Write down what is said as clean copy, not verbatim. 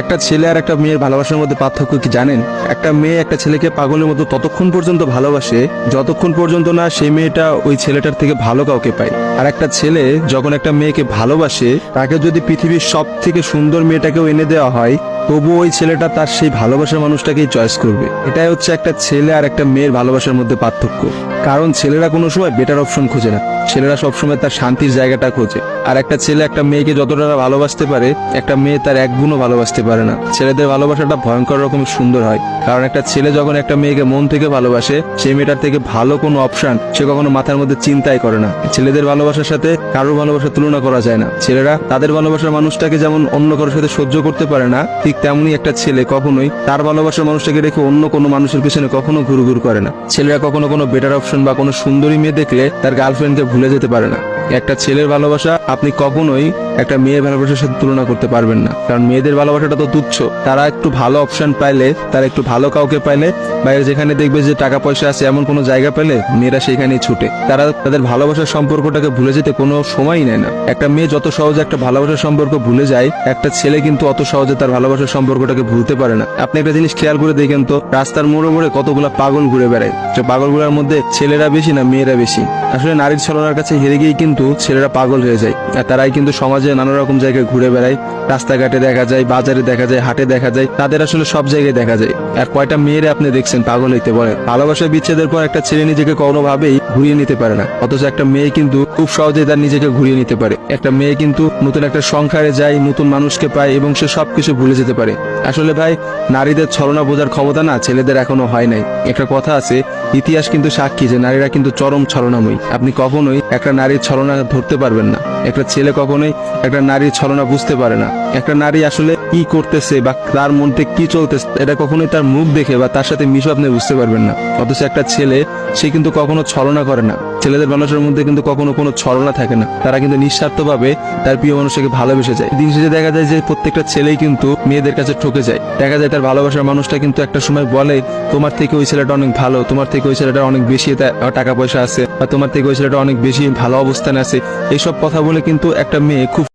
একটা ছেলে আর একটা মেয়ের ভালোবাসার মধ্যে পার্থক্য কি জানেন? একটা মেয়ে একটা ছেলেকে পাগলের মতো ততক্ষণ পর্যন্ত ভালোবাসে যতক্ষণ পর্যন্ত না সেই মেয়েটা ওই ছেলেটার থেকে ভালো কাউকে পায়। আর একটা ছেলে যখন একটা মেয়েকে ভালোবাসে, তাকে যদি পৃথিবীর সব থেকে সুন্দর মেয়েটাকেও এনে দেওয়া হয়, তবু ওই ছেলেটা তার সেই ভালোবাসার মানুষটাকেই চয়েস করবে। এটাই হচ্ছে একটা ছেলে আর একটা মেয়ের ভালোবাসার মধ্যে পার্থক্য। কারণ ছেলেরা কোনো সময় বেটার অপশন খোঁজে না, ছেলেরা সবসময় তার শান্তির জায়গাটা খোঁজে। আর একটা ছেলে একটা মেয়েকে যতটা ভালোবাসতে পারে, একটা মেয়ে তার এক গুণও ভালোবাসতে পারে না। ছেলেদের ভালোবাসাটা ভয়ঙ্কর রকমের সুন্দর হয়, কারণ একটা ছেলে যখন একটা মেয়েকে মন থেকে ভালোবাসে, সেই মেয়েটার থেকে ভালো কোনো অপশন সে কখনো মাথার মধ্যে চিন্তাই করে না। ছেলেদের ভালোবাসার সাথে কারোর ভালোবাসার তুলনা করা যায় না। ছেলেরা তাদের ভালোবাসার মানুষটাকে যেমন অন্য কারোর সাথে সহ্য করতে পারে না, ঠিক তেমনি একটা ছেলে কখনোই তার ভালোবাসার মানুষটাকে রেখে অন্য কোনো মানুষের পিছনে কখনো ঘুরঘুর করে না। ছেলেরা কখনো কোনো বেটার অপশন বা কোনো সুন্দরী মেয়ে দেখলে তার গার্লফ্রেন্ডকে ভুলে যেতে পারে না। একটা ছেলের ভালোবাসা আপনি কখনোই একটা মেয়ের ভালোবাসার সাথে তুলনা করতে পারবেন না, কারণ মেয়েদের ভালোবাসাটা তো তুচ্ছ। তারা একটু ভালো অপশন পাইলে, তারা একটু ভালো কাউকে পাইলে, বাইরে যেখানে দেখবে যে টাকা পয়সা আছে এমন কোনো জায়গা পেলে মেয়েরা সেখানেই ছুটে। তারা তাদের ভালোবাসার সম্পর্কটাকে ভুলে যেতে কোনো সময়ই নেয় না। একটা মেয়ে যত সহজে একটা ভালোবাসার সম্পর্ক ভুলে যায়, একটা ছেলে কিন্তু অত সহজে তার ভালোবাসার সম্পর্কটাকে ভুলতে পারে না। আপনি একটা জিনিস খেয়াল করে দেখেন তো, রাস্তার মোড়ে মোড়ে কতগুলা পাগল ঘুরে বেড়ায়। যে পাগলগুলোর মধ্যে ছেলেরা বেশি না মেয়েরা বেশি? আসলে নারীর ছলনার কাছে হেরে গিয়ে কিন্তু ছেলেরা পাগল হয়ে যায়, আর তারাই কিন্তু সমাজে নানা রকম জায়গায় ঘুরে বেড়ায়। রাস্তাঘাটে দেখা যায়, বাজারে দেখা যায়, হাটে দেখা যায়, তাদের আসলে সব জায়গায় দেখা যায়। আর কয়টা মেয়েরে আপনি দেখছেন পাগল হইতে বলে? ভালোবাসা বিচ্ছেদের পর একটা ছেলে নিজেকে কোনোভাবেই ঘুরিয়ে নিতে পারে না, অথচ একটা মেয়ে কিন্তু খুব সহজেই তার নিজেকে ঘুরিয়ে নিতে পারে। একটা মেয়ে কিন্তু নতুন একটা সংসারে যায়, নতুন মানুষকে পায় এবং সে সবকিছু ভুলে যেতে পারে। আসলে ভাই, নারীদের ছলনা বোঝার ক্ষমতা না ছেলেদের এখনো হয় নাই। একটা কথা আছে, ইতিহাস কিন্তু সাক্ষী যে নারীরা কিন্তু চরম ছলনাময়ী। আপনি কখনোই একটা নারীর ছলনা ধরতে পারবেন না। একটা ছেলে কখনোই একটা নারীর ছলনা বুঝতে পারে না। একটা নারী আসলে কি করতেছে বা তার মধ্যে কি চলতেছে, এটা কখনোই তার মুখ দেখে বা তার সাথে মিশে আপনি বুঝতে পারবেন না। অথচ একটা ছেলে, সে কিন্তু কখনো ছলনা করে না। ছেলেদের মানুষের মধ্যে কিন্তু কখনো কোনো ছলনা থাকে না। তারা কিন্তু নিঃস্বার্থভাবে তার প্রিয় মানুষকে ভালোবেসে যায়। দিন শেষে দেখা যায় যে প্রত্যেকটা ছেলেই কিন্তু মেয়েদের কাছে ঠকে যায়। দেখা যায় তার ভালোবাসার মানুষটা কিন্তু একটা সময় বলে, তোমার থেকে ওই ছেলেটা অনেক ভালো, তোমার থেকে ওই ছেলেটা অনেক বেশি টাকা পয়সা আছে, বা তোমার থেকে ওই ছেলেটা অনেক বেশি ভালো অবস্থানে আছে। এইসব কথা বলে কিন্তু একটা মেয়ে খুব